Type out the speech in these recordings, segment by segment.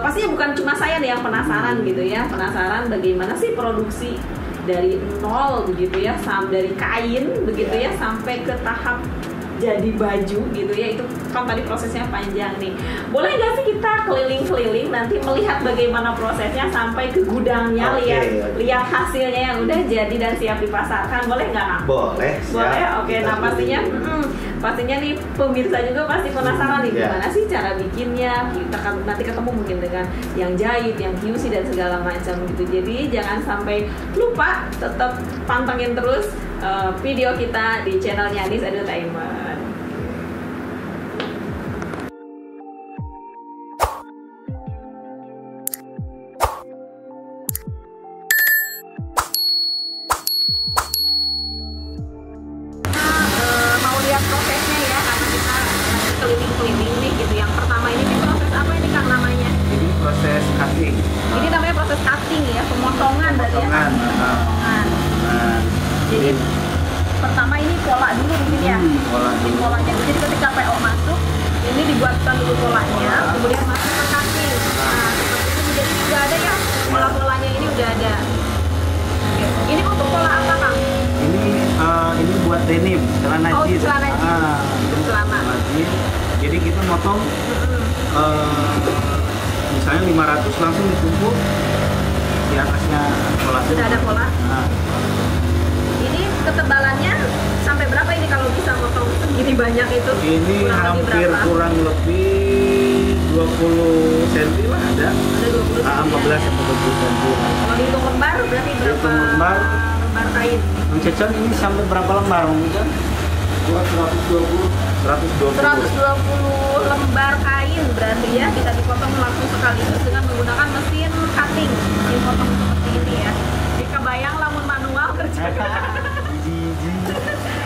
Pastinya bukan cuma saya nih yang penasaran gitu ya, penasaran bagaimana sih produksi dari nol begitu ya, dari kain begitu ya sampai ke tahap jadi baju gitu ya. Itu kan tadi prosesnya panjang nih. Boleh nggak sih kita keliling-keliling nanti melihat bagaimana prosesnya sampai ke gudangnya, lihat hasilnya yang udah jadi dan siap dipasarkan, boleh nggak Kang? Boleh. Boleh. Oke. Nah pastinya nih pemirsa juga pasti penasaran nih gimana sih cara bikinnya. Kita kan nanti ketemu mungkin dengan yang jahit, yang QC dan segala macam gitu. Jadi jangan sampai lupa, tetap pantengin terus video kita di channelnya Anis Entertainment. Prosesnya ya, karena kita keliling-keliling nih gitu. Yang pertama ini proses apa ini Kang namanya? Ini proses cutting. Ini namanya proses cutting ya, pemotongan berarti ya. Pemotongan. Jadi pertama ini pola dulu di sini ya. Polanya. Jadi ketika PO masuk, ini dibuatkan dulu polanya, kemudian masuk ke cutting. Nah, seperti ini. Jadi juga ada ya, pola-polanya ini udah ada. Oke. Ini untuk pola apa Kang? Ini buat denim, celana jeans. Celana jeans. Celana. Jadi kita motong misalnya 500 langsung ditumpuk di atasnya pola. Sudah ada pola. Ini ketebalannya sampai berapa ini kalau bisa motong segini banyak itu? Ini hampir kurang lebih 20 cm lah ada. Ada 20 cm. 14 sampai 20 cm. Kalau dihitung lembar berarti berapa? Lembar kain. Cecon ini sampai berapa lembar mungkin? 120 lembar kain berarti ya, kita dipotong langsung sekaligus dengan menggunakan mesin cutting. Dipotong seperti ini ya. Jadi kebayang lamun manual kerja.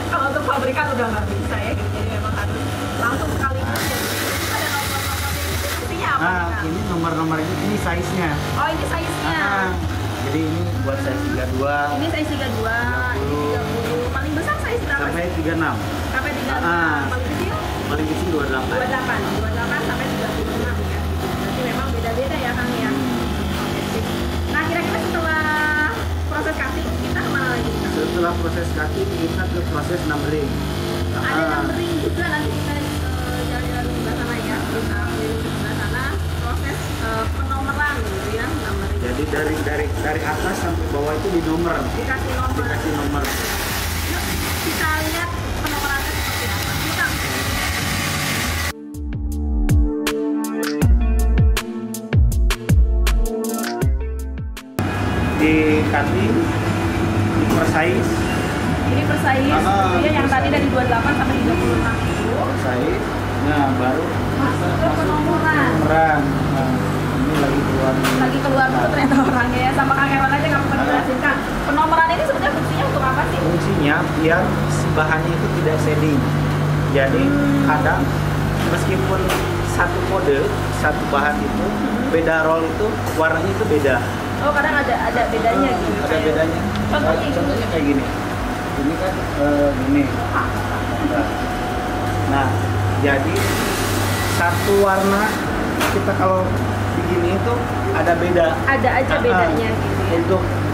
Kalau untuk pabrikan udah nggak bisa ya, jadi memang harus langsung sekaligus ya. Ada nomor-nomornya itu pastinya apa? Ini nomor-nomor ini size-nya. Oh, ini size-nya. Jadi ini buat size 32. Ini size 32, ini 30. Paling besar size berapa? Sampai 36. Sampai 36. Paling kecil? Paling kecil 28. 28 sampai 36 ya. Berarti memang beda-beda ya Kang ya. Oke, sip. Nah, kira-kira setelah proses cutting kita kemana lagi? Setelah proses cutting kita ke proses numbering. Ada numbering juga, nanti kita jalan-jalan di sebelah sana ya. Kita keliling di sebelah sana, proses penomoran gitu ya, numbering. Jadi dari atas sampai bawah itu di nomor. Dikasih nomor. Yuk, kita lihat penomorannya seperti apa. Kita di cutting, di per size. Ini per size, ya, yang tadi dari 28 sampai 36 itu. Per size. Nah, baru masuk ke penomoran. Nah, ini lagi keluar Dulu ternyata orangnya ya. Sama Kang Herman aja nggak pernah jelasin Kang. Penomoran ini sebenarnya fungsinya untuk apa sih? Fungsinya biar bahannya itu tidak shading. Jadi kadang meskipun satu kode, satu bahan itu beda roll itu warnanya itu beda. Oh, kadang ada bedanya gitu. Ada bedanya. Contohnya kayak gini. Ini kan gini. Nah, jadi satu warna kita kalau begini itu ada beda. Ada aja bedanya gitu ya.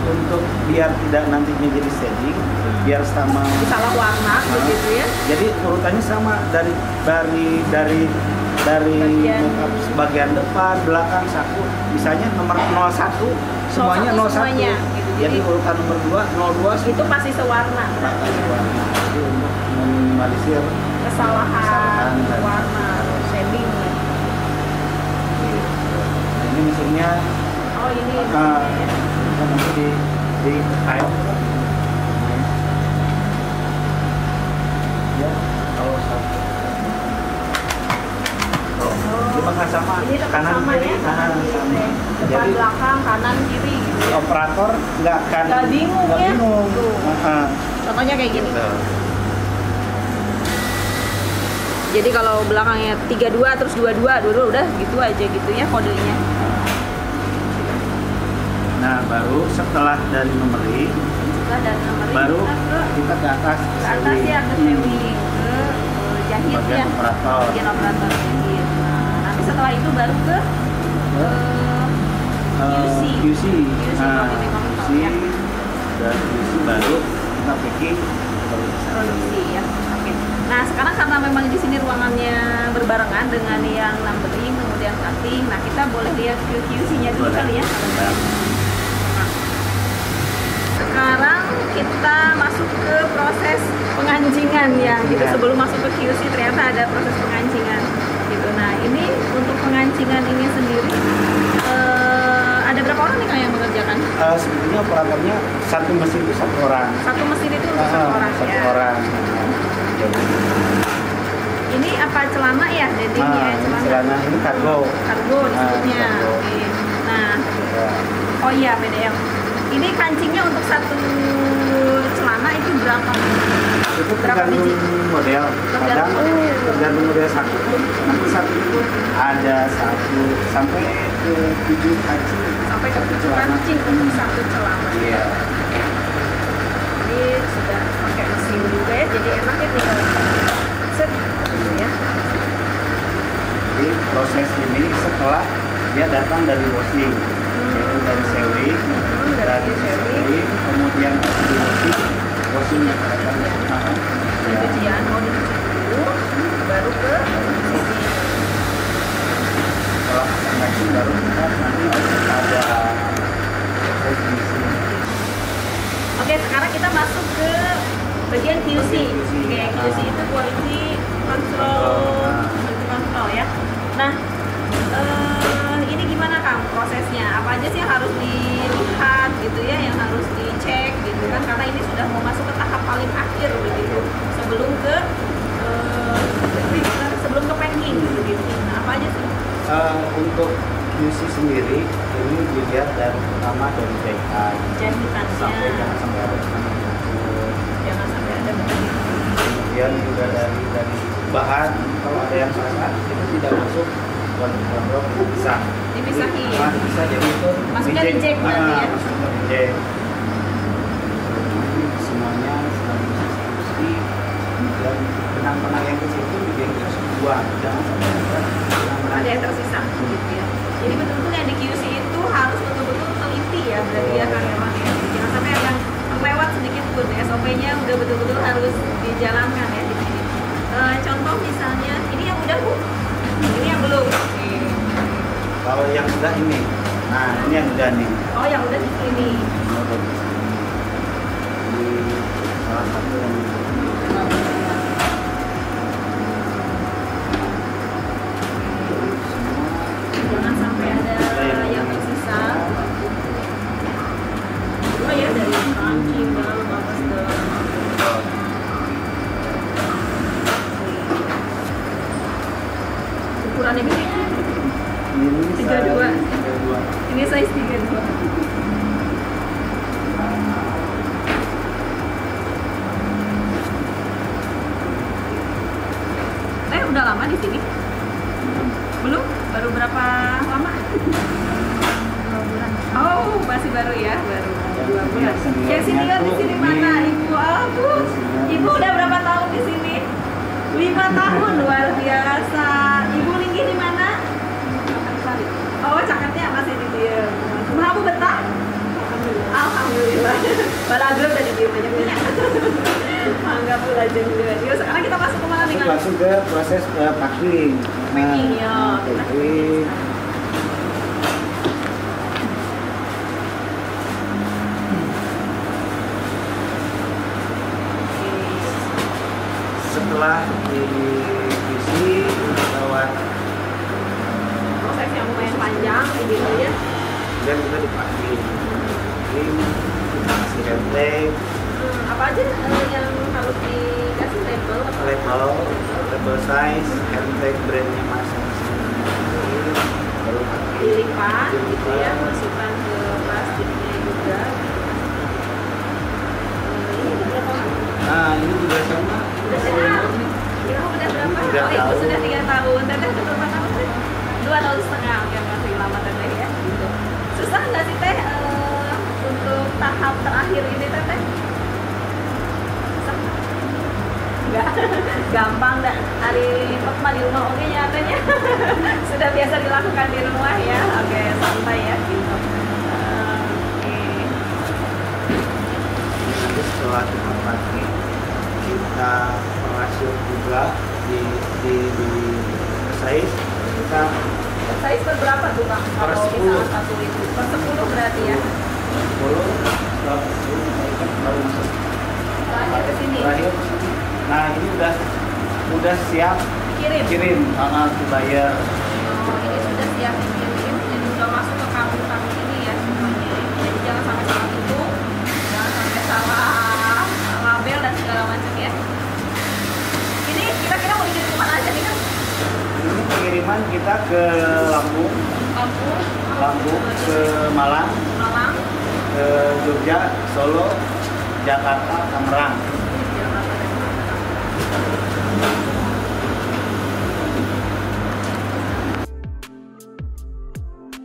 Untuk biar tidak nantinya jadi shading, biar sama. Salah warna begitu ya. Jadi urutannya sama dari bagian depan, belakang, saku. Misalnya nomor 01 semuanya 01. Semuanya, gitu. Jadi urutan nomor 2, 02 itu pasti sewarna. Jadi untuk meminimalisir kesalahan warna shading. mesinnya Oh ini. nanti di air ya kalau satu maka sama Ini tetap kanan sama kiri ya, kanan kanan kiri. sama Depan jadi belakang kanan kiri gitu ya. operator nggak bingung ya. bingung. Tuh. Heeh. Contohnya kayak gini. Gitu. Jadi kalau belakangnya 32 terus 22 udah gitu aja gitu ya kodenya. Nah baru setelah dari numerik Setelah dari nomor baru kita kita ke atas ke atas ya ke sewing ke jahit bagian ya. operator. Bagian operator jahit. Nah, nanti setelah itu baru ke QC. QC. Nah, quality control, QC ya. dan QC baru kita packing Produksi ya. Oke. Nah sekarang karena memang di sini ruangannya berbarengan dengan yang numbering kemudian cutting, nah kita boleh lihat ke QC-nya dulu Boleh. kali ya. Nah, sekarang kita masuk ke proses pengancingan ya. Gitu sebelum masuk ke QC ternyata ada proses pengancingan. Gitu. Nah ini untuk pengancingan ini sendiri ada berapa orang nih Kak yang mengerjakan? sebetulnya operatornya satu mesin itu satu orang. Satu mesin itu untuk satu orang Satu ya. orang. Ini apa celana ya? Jadi ya celana ini kargo. Kargo disebutnya. Kargo. Oke. Nah, Ya. oh iya PDL. Ini kancingnya untuk satu celana itu berapa? Itu Berapa tergantung biji? model. Kadang tergantung model satu. Nanti satu itu ada 1 sampai ke 7 kancing. Sampai ke 7 kancing untuk satu celana. Iya. Ini sudah pakai mesin juga ya, jadi enak ya tinggal set gitu ya. Jadi proses ini setelah dia datang dari washing, yaitu dari sewing, dari sewing. kemudian di washingnya akan Pencucian mau dicuci dulu, baru ke sisi. setelah kancing baru kita nanti ada proses di sini. Oke, sekarang kita masuk ke bagian QC. Oke, QC itu quality control ya. Nah, ini gimana Kang prosesnya? Apa aja sih yang harus dilihat gitu ya, yang harus dicek gitu kan? Karena ini sudah mau masuk ke tahap paling akhir begitu, sebelum ke packing gitu. Nah, apa aja sih? Untuk QC sendiri ini dilihat dari pertama dari jahitan Jahitannya, jangan sampai ada tekanan jangan sampai ada bentuk. kemudian juga dari bahan kalau ada yang salah itu tidak masuk quality control bisa Dipisahin. bisa jadi itu Masuknya reject berarti ya? masuknya reject. Semuanya sedang diskusi dan benang-benang yang kecil itu harus dibuang jangan sampai Ada yang tersisa gitu ya. Jadi betul-betul yang di QC itu harus betul-betul teliti ya berarti ya Kang Eman ya. Jangan sampai ada yang lewat sedikit pun SOP-nya udah betul-betul harus dijalankan ya di sini. Contoh misalnya ini yang udah Bu, ini yang belum. kalau yang sudah ini nah ini yang udah nih Oh yang udah di sini. di salah satu yang Jangan sampai ada yang tersisa. Oh ya dari kancing dalam apa segala. Ukurannya gede. ini 32. 32. Ini size 32. Udah lama di sini? Belum? Baru berapa lama? 2 bulan. Oh, masih baru ya, baru 2 bulan. Yang senior di sini mana? Ibu aku. Ibu udah berapa tahun di sini? 5 tahun, luar biasa. Ibu Linggi di mana? Oh, caketnya masih di dia. Rumah aku betah? Alhamdulillah. Balagro tadi dia banyak minyak. Anggap pula juga. Yuk, sekarang kita masuk ke mana nih Kang? Masuk ke proses packing. Packing ya. Packing. Setelah di QC lewat Proses yang lumayan panjang gitu ya. kemudian kita dipakai kita kasih handtag. Apa aja yang harus dikasih label? Label size, handtag brandnya masing-masing, baru pakai Dilipat gitu ya, masukkan ke plastiknya juga. Ini udah berapa lama? Nah ini juga sama. Udah berapa? Oh itu sudah 3 tahun. Teteh udah berapa tahun? 2 tahun setengah. Oke, masih lama teteh ya. Gitu. Susah nggak sih teh untuk tahap terakhir ini teteh? Susah? Enggak. Gampang dah. Hari lipat mah di rumah oke ya katanya. Sudah biasa dilakukan di rumah ya. Oke, santai ya gitu. Nanti setelah kita pakai kita rasio juga di size kita Size berapa tuh Kang? Per Kalau 10. misalnya 1 itu per 10 berarti ya? 10 kan baru masuk Terakhir ke sini. terakhir. Nah ini udah siap Kirim. dibayar. Oh, ini sudah siap dikirim, jadi udah masuk ke kampung ini ya semuanya. Jadi jangan sampai salah tutup, jangan sampai salah label dan segala macam ya. Ini kira-kira mau dikirim kemana aja nih kan? Ini pengiriman kita ke Lampung, ke Malang, ke Jogja, Solo, Jakarta, Tangerang.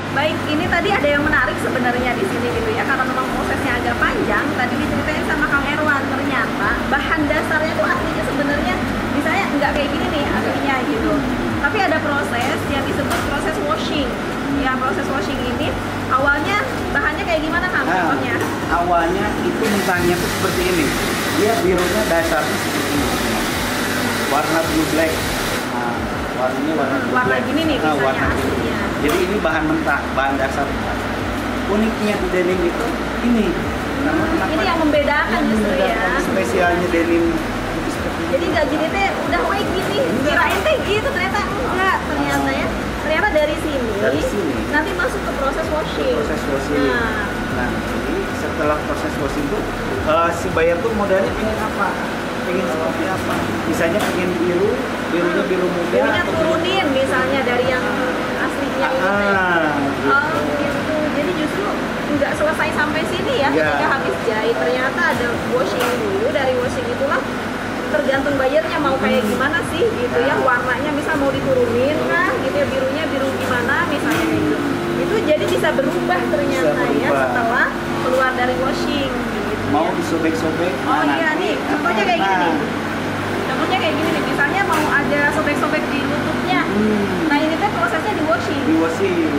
Baik, ini tadi ada yang menarik sebenarnya di sini gitu ya, karena memang prosesnya agak panjang. Tadi diceritain sama Kang Erwan, ternyata bahan dasarnya tuh aslinya sebenarnya misalnya nggak kayak gini nih aslinya gitu. Tapi ada proses yang disebut proses washing. Ya, proses washing ini awalnya bahannya kayak gimana Kang? Contohnya? Awalnya itu mentahnya tuh seperti ini. Dia birunya dasarnya seperti ini. Warna blue black. Nah, warnanya warna blue Warna black. gini nih misalnya warna gini. aslinya. Jadi ini bahan mentah, bahan dasar. Uniknya di denim itu ini. Karena kenapa? Ini yang membedakan justru ya. Spesialnya denim itu seperti ini. Jadi nggak gini teh udah white gini, Enggak. kirain teh gitu ternyata enggak ternyata ya. Ternyata dari sini, nanti masuk ke proses washing. Proses washing. Nah, jadi setelah proses washing itu si buyer tuh modelnya pengen apa? Pengen seperti apa? Misalnya pengen birunya biru muda. Birunya atau turunin misalnya dari yang aslinya ini. gitu. Oh gitu. Jadi justru nggak selesai sampai sini ya Iya. ketika habis jahit. Ternyata ada washing dulu, dari washing itulah tergantung bayarnya mau kayak gimana sih gitu ya, warnanya misal mau diturunin kah gitu ya, birunya biru gimana misalnya kayak gitu. Itu jadi bisa berubah ternyata ya setelah keluar dari washing gitu. Mau Ya. disobek-sobek. Oh iya nih, contohnya kayak gini nih. Contohnya kayak gini nih, misalnya mau ada sobek-sobek di lututnya. Nah ini tuh prosesnya di washing. Di washing.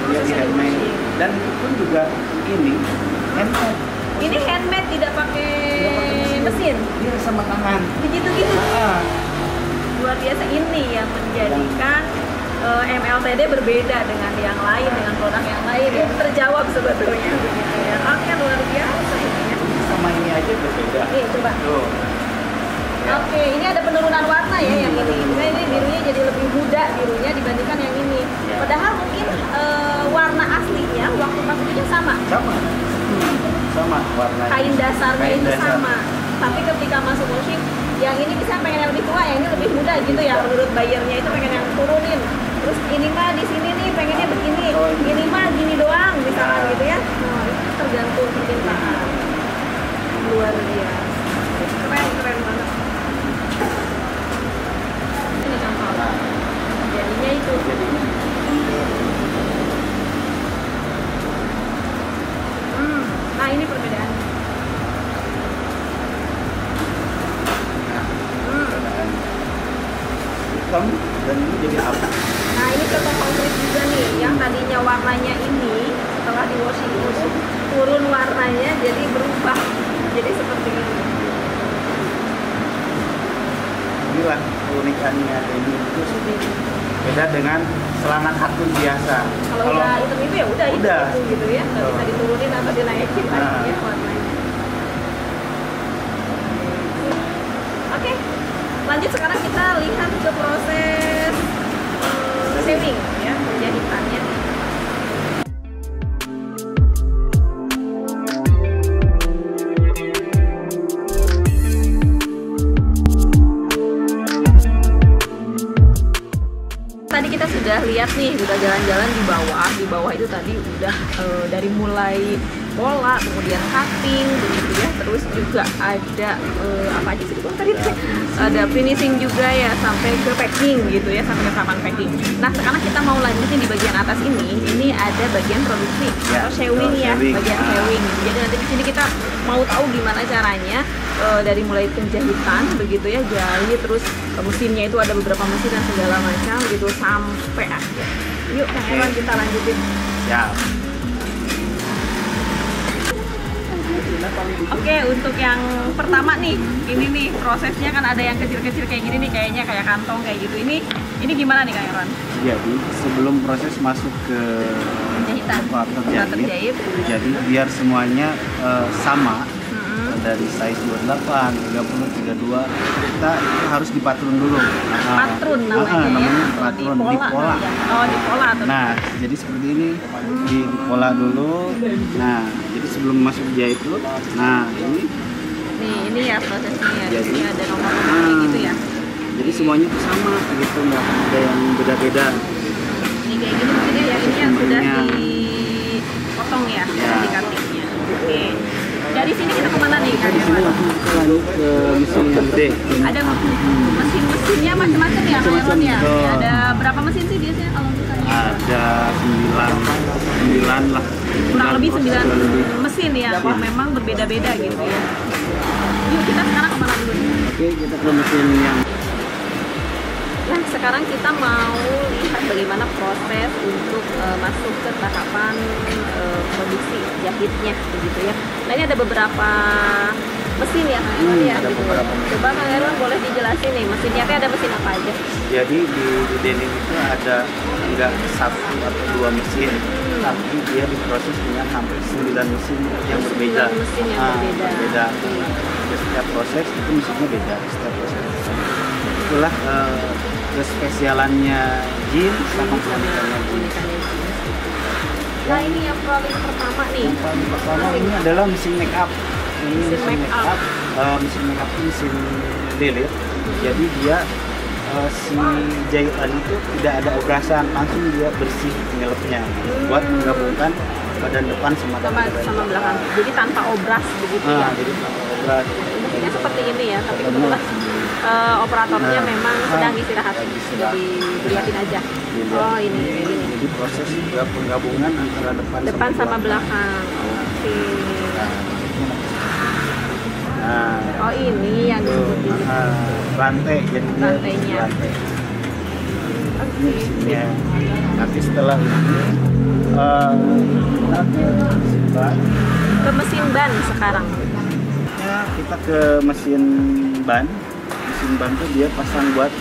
Dia di handmade. Dan itu pun juga ini handmade. Ini handmade, tidak pakai mesin. Dia sama tangan. Begitu-gitu. Ah. Luar biasa, ini yang menjadikan MLTD berbeda dengan yang lain, dengan produk yang lain ya. Terjawab sebetulnya begitu ya. Oke, luar biasa ini ya. Sama ini aja berbeda. Nih coba. Tuh. Oke, ini ada penurunan warna ya yang ini. Nah, ini birunya jadi lebih muda birunya dibandingkan yang ini. Ya. Padahal mungkin warna aslinya waktu pas itu sama. Sama warnanya. Kain dasarnya Kain itu dasar. sama. Tapi ketika masuk washing, yang ini bisa pengen yang lebih tua, yang ini lebih muda gitu ya. Menurut bayarnya itu pengen yang turunin. Terus ini mah di sini nih pengennya begini. Oh, iya. Ini mah gini doang misalkan gitu ya. Nah, itu tergantung permintaan. Luar biasa. Keren banget. Ini contoh. Jadinya itu. Nah ini perbedaannya. Hitam dan ini jadi apa? Nah ini contoh konkret juga nih, yang tadinya warnanya ini setelah di washing itu turun warnanya jadi berubah, jadi seperti ini. Inilah keunikannya denim itu beda dengan celana katun biasa. Kalau udah hitam itu ya udah udah. itu gitu ya, nggak bisa diturunin atau dinaikin lagi Nah. ya warnanya. Oke, lanjut sekarang kita lihat ke proses sewing ya, penjahitannya. lihat nih, udah jalan-jalan di bawah. Di bawah itu tadi udah dari mulai pola, kemudian cutting, begitu ya. Terus juga ada apa aja sih tadi? Ada finishing juga ya, sampai ke packing gitu ya, sampai ke tahapan packing. Nah sekarang kita mau lanjutin di bagian atas ini. Ini ada bagian produksi atau shewing ya, bagian shewing. Jadi nanti di sini kita mau tahu gimana caranya dari mulai penjahitan begitu ya, jahit, terus mesinnya itu ada beberapa mesin dan segala macam gitu sampai akhir. Yuk Kang Erwan, kita lanjutin. Ya. Oke, untuk yang pertama nih, ini nih prosesnya kan ada yang kecil-kecil kayak gini nih, kayaknya kayak kantong kayak gitu. Ini gimana nih Kang Erwan? Jadi sebelum proses masuk ke penjahitan, terjahit. Jadi biar semuanya sama. Dari size 28, 30, 32 kita harus dipatron dulu. Patron namanya patron, di pola. Oh, di pola. Nah, jadi seperti ini di pola dulu. Nah, jadi sebelum masuk jahit dulu. Nah, ini ya prosesnya ya. Jadi ini ada nomor-nomornya gitu ya. Jadi semuanya itu sama gitu, nggak ada yang beda-beda. Ini kayak gini maksudnya ya, ini yang sudah dipotong ya, di cuttingnya. Oke. Dari sini kita kemana nih Kang Erwan? Lanjut ke mesin yang gede. Ada mesin-mesinnya macam-macam ya Kang Erwan ya? Ada berapa mesin sih biasanya kalau misalnya? Ada 9 lah. Kurang lebih 9 mesin ya, memang berbeda-beda gitu ya. Yuk kita sekarang kemana dulu? Oke, kita ke mesin yang... Nah sekarang kita mau lihat bagaimana proses untuk masuk ke tahapan produksi jahitnya begitu ya. Nah ini ada beberapa mesin ya Kang Erwan ya. Ada beberapa mesin. Coba Kang Erwan boleh dijelasin nih mesinnya ada mesin apa aja? Jadi di denim itu ada enggak 1 atau 2 mesin, tapi dia diproses dengan hampir 9 mesin yang berbeda. 9 mesin yang berbeda. Jadi setiap proses itu mesinnya beda, setiap proses. Itulah kespesialannya jeans sama keunikannya jeans. Nah ini yang paling pertama nih. Yang paling pertama ini adalah mesin make up. Ini mesin make up. Mesin make up itu mesin lilit. Jadi dia si jahitan itu tidak ada obrasan, langsung dia bersih nyelepnya buat menggabungkan badan depan sama belakang. Jadi tanpa obras begitu ya. Jadi tanpa obras. Mesinnya seperti ini ya, tapi kebetulan operatornya memang sedang istirahat. Jadi dilihatin aja. Oh ini kayak gini. Jadi proses juga penggabungan antara depan sama belakang. Oke. Nah, oh ini yang disebut rantai, jadi rantainya. Oke. Nanti setelah ini ke mesin ban sekarang. Ya, kita ke mesin ban. Mesin ban tuh dia pasang buat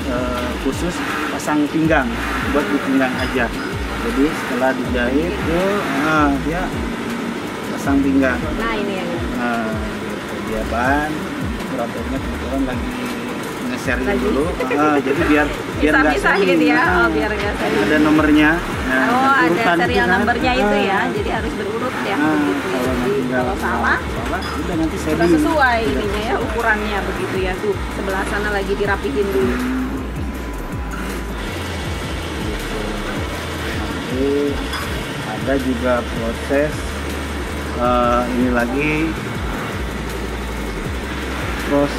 khusus pasang pinggang, buat di pinggang aja. Jadi setelah dijahit dia pasang pinggang. Nah ini yang dia ban, operatornya kebetulan lagi nge-share dulu. Jadi biar nggak pisahin ya, biar nggak sering. Ada nomornya. Ada serial nomornya itu ya, jadi harus berurut ya. Begitu. Kalau salah, udah nanti sudah sesuai ininya ya, ukurannya begitu ya. Tuh sebelah sana lagi dirapihin dulu. Nanti ada juga proses ini lagi.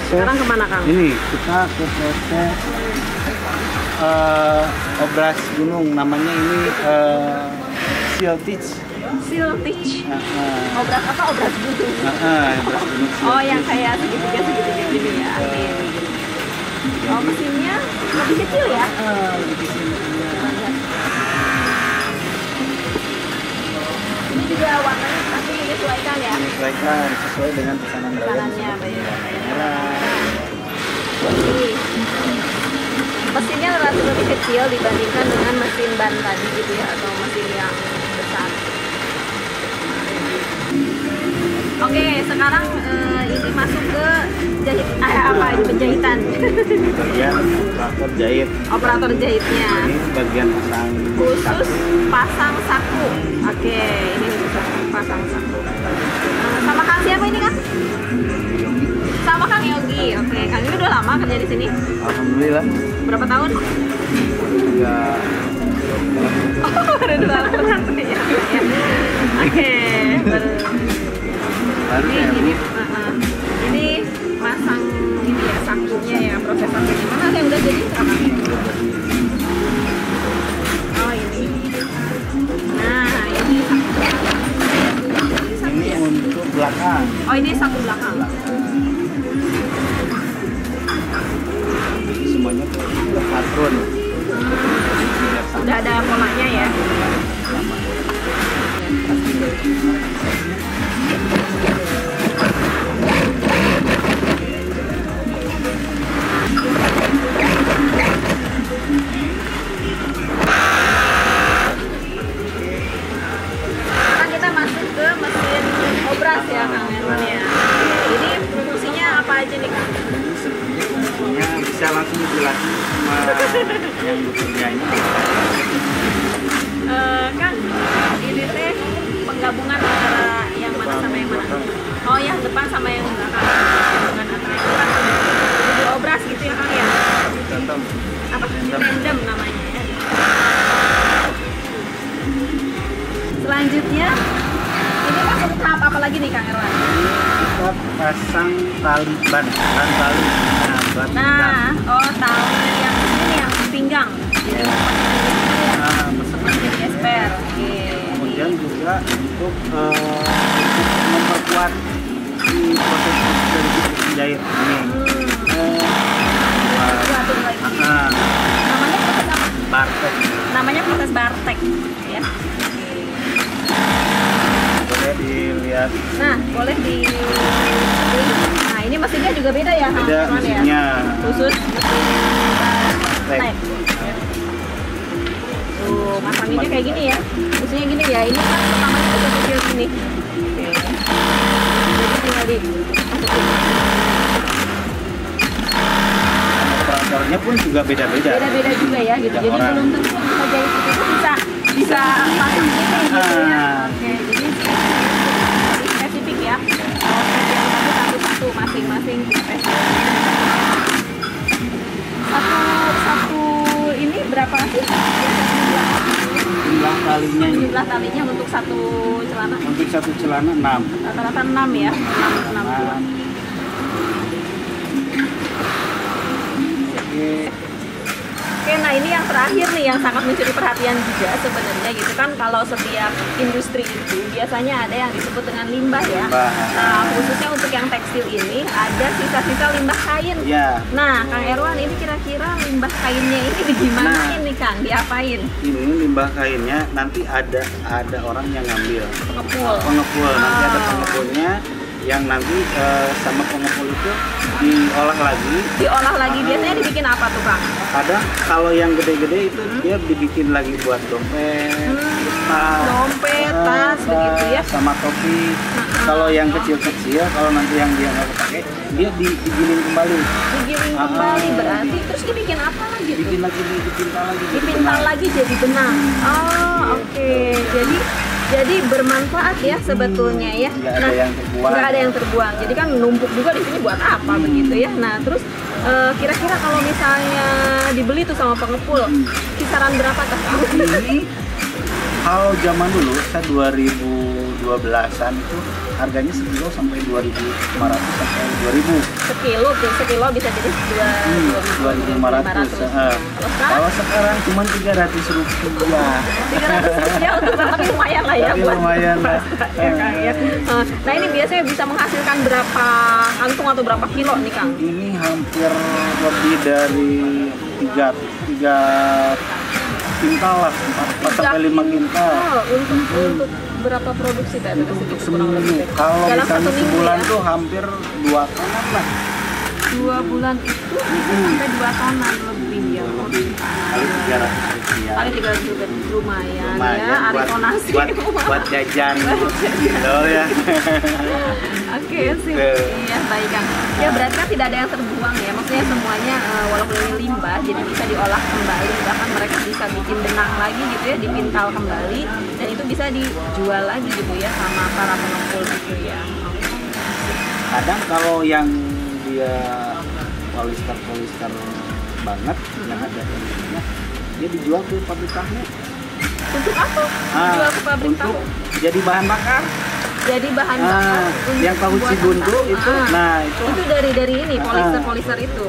Sekarang kemana Kang? Ini kita ke proses obras gunung, namanya ini seal stitch. Seal stitch. Obras apa? Obras gunung. Obras gunung. Oh yang kayak segitiga gini ya. Oh mesinnya lebih kecil ya? Lebih kecil. Ini juga warnanya pasti menyesuaikan ya? Menyesuaikan sesuai dengan pesanan pesanannya. Mesinnya relatif lebih kecil dibandingkan dengan mesin ban tadi gitu ya, atau mesin yang besar. Oke, sekarang ini masuk ke jahit, penjahitan. Bagian operator jahit. Operator jahitnya. Ini bagian pasang. Khusus pasang saku. Oke, ini pasang saku. Sama Kang siapa ini Kang? Sama Kang Yogi. Oke, Kang Yogi udah lama kerja di sini? Alhamdulillah. Berapa tahun? 3 Oh, baru 2 bulan ya. Oke, baru ini masang ini ya sakunya ya, proses sakunya. Mana ada yang udah jadi sekarang? Oh ini. Nah ini saku. Ini untuk belakang. Oh ini saku belakang. Semuanya tuh patron. Udah ada polanya ya. Sekarang kita masuk ke mesin obras ya Kang Erwan ya. Ini fungsinya apa aja nih Kang? Ya, bisa langsung dijelasin sama yang bekerja ini. Kang, ini teh penggabungan antara yang mana sama yang mana? Oh yang depan sama yang belakang. Penggabungan antara yang depan sama yang belakang. Jadi obras gitu ya Kang ya? Tandem. Apa? Tandem namanya ya. Selanjutnya, ini masuk tahap apa lagi nih Kang Erwan? Kita pasang tali ban tali. Nah, oh tali yang ini yang pinggang. Jadi seperti gesper. Oke. Kemudian juga untuk memperkuat di proses dari jahit ini. Namanya proses apa? Bartek. Namanya proses bartek, ya. Boleh dilihat. Nah, boleh di. Nah, ini mesinnya juga beda ya, Beda mesinnya. Ya? Khusus mesin bartek. Tuh, masanginnya kayak gini ya. Mesinnya gini ya. Ini kan pertamanya kecil-kecil gini. Oke. Jadi tinggal dimasukin. Operatornya pun juga beda-beda. Beda-beda juga ya gitu. Jadi belum tentu yang kita jahit itu bisa pasang gini gitu ya. Oke, jadi spesifik ya. Satu-satu masing-masing spesifik. Satu ini berapa sih? Jumlah talinya ini. Jumlah talinya untuk satu celana? Untuk satu celana 6. Rata-rata 6 ya. 6 buah. Oke, nah ini yang terakhir nih yang sangat mencuri perhatian juga sebenarnya gitu kan, kalau setiap industri itu biasanya ada yang disebut dengan limbah ya. Nah, khususnya untuk yang tekstil ini ada sisa-sisa limbah kain. Ya. Nah, Kang Erwan ini kira-kira limbah kainnya ini digimanain nih Kang? Diapain? Ini limbah kainnya nanti ada orang yang ngambil. Pengepul. Pengepul. Nanti ada pengepulnya yang nanti sama pengepul itu diolah lagi. Diolah lagi biasanya dibikin apa tuh Kang? Kadang kalau yang gede-gede itu dia dibikin lagi buat dompet, dompet, tas begitu ya. Sama topi. Kalau yang kecil-kecil, kalau nanti yang dia nggak pakai, dia digiling kembali. Digiling kembali berarti terus dibikin apa lagi? Bikin lagi, dipintal lagi. Dipintal lagi jadi benang. Oh, oke. Jadi bermanfaat ya sebetulnya ya. Nggak ada yang terbuang. Jadi kan numpuk juga di sini buat apa begitu ya. Nah terus kira-kira kalau misalnya dibeli tuh sama pengepul, kisaran berapa tuh? Kalau zaman dulu, saya 2012-an itu harganya sekilo sampai 2.500 sampai 2.000. Sekilo bisa jadi 2.500. Kalau sekarang cuma 300 rupiah. 300 rupiah untuk tapi lumayan lah ya. Lumayan lah. Nah ini biasanya bisa menghasilkan berapa kantung atau berapa kilo nih Kang? Ini hampir lebih dari 3 kintal lah, 4 sampai 5 kintal. Untuk berapa produksi tadi? Untuk seminggu. Kalau misalnya sebulan tuh hampir 2 tonan lah. 2 bulan itu bisa sampai 2 tonan lebih ya. Kali 300 rupiah. Kali 300 rupiah lumayan ya. Aritonasi buat jajan gitu ya. Oke sih. Iya baik Kang. Ya berarti kan tidak ada yang terbuang ya. Maksudnya semuanya walaupun ini limbah jadi bisa diolah kembali. Bahkan mereka bisa bikin benang lagi gitu ya, dipintal kembali dan itu bisa dijual lagi gitu ya sama para pengepul gitu ya. Kadang kalau yang dia polyester banget yang ada ininya, dia dijual ke pabriknya. Untuk apa? Jual ke pabrik untuk tahu. jadi bahan bakar. Jadi bahan bakar untuk Yang tahu pembuatan Cibuntu tahu. itu, nah itu dari ini polister itu.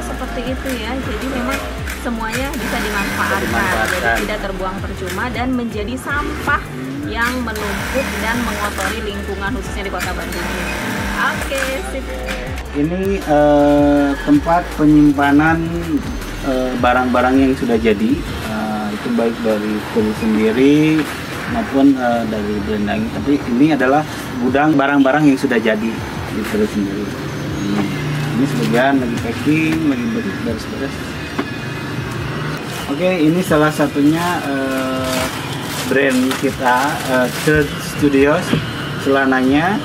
Seperti itu ya. Jadi memang semuanya bisa dimanfaatkan. Jadi tidak terbuang percuma dan menjadi sampah yang menumpuk dan mengotori lingkungan khususnya di Kota Bandung ini. Oke, sip. Ini tempat penyimpanan barang-barang yang sudah jadi, itu baik dari kulit sendiri maupun dari Belendangi. Tapi ini adalah gudang barang-barang yang sudah jadi di kulit sendiri. Ini sebagian lagi packing, lagi beres-beres. Oke, ini salah satunya brand kita, Third Studios, celananya.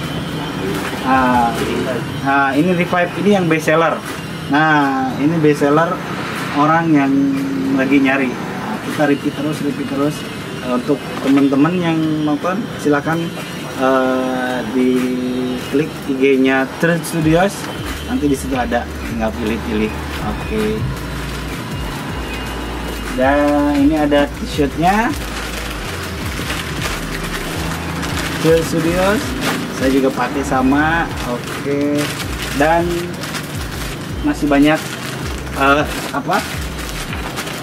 Ini Revive, ini yang best seller. Nah, ini best seller orang yang lagi nyari. Kita repeat terus. Untuk teman-teman yang nonton, silakan di klik IG-nya Third Studios. Nanti di situ ada, tinggal pilih-pilih. Oke. Dan ini ada t-shirtnya Third Studios. Saya juga pakai sama. Oke. Dan masih banyak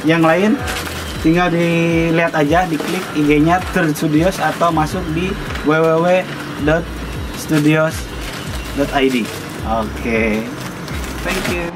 yang lain, tinggal dilihat aja, diklik IG-nya Third Studios atau masuk di www.studios.id. Oke. Thank you.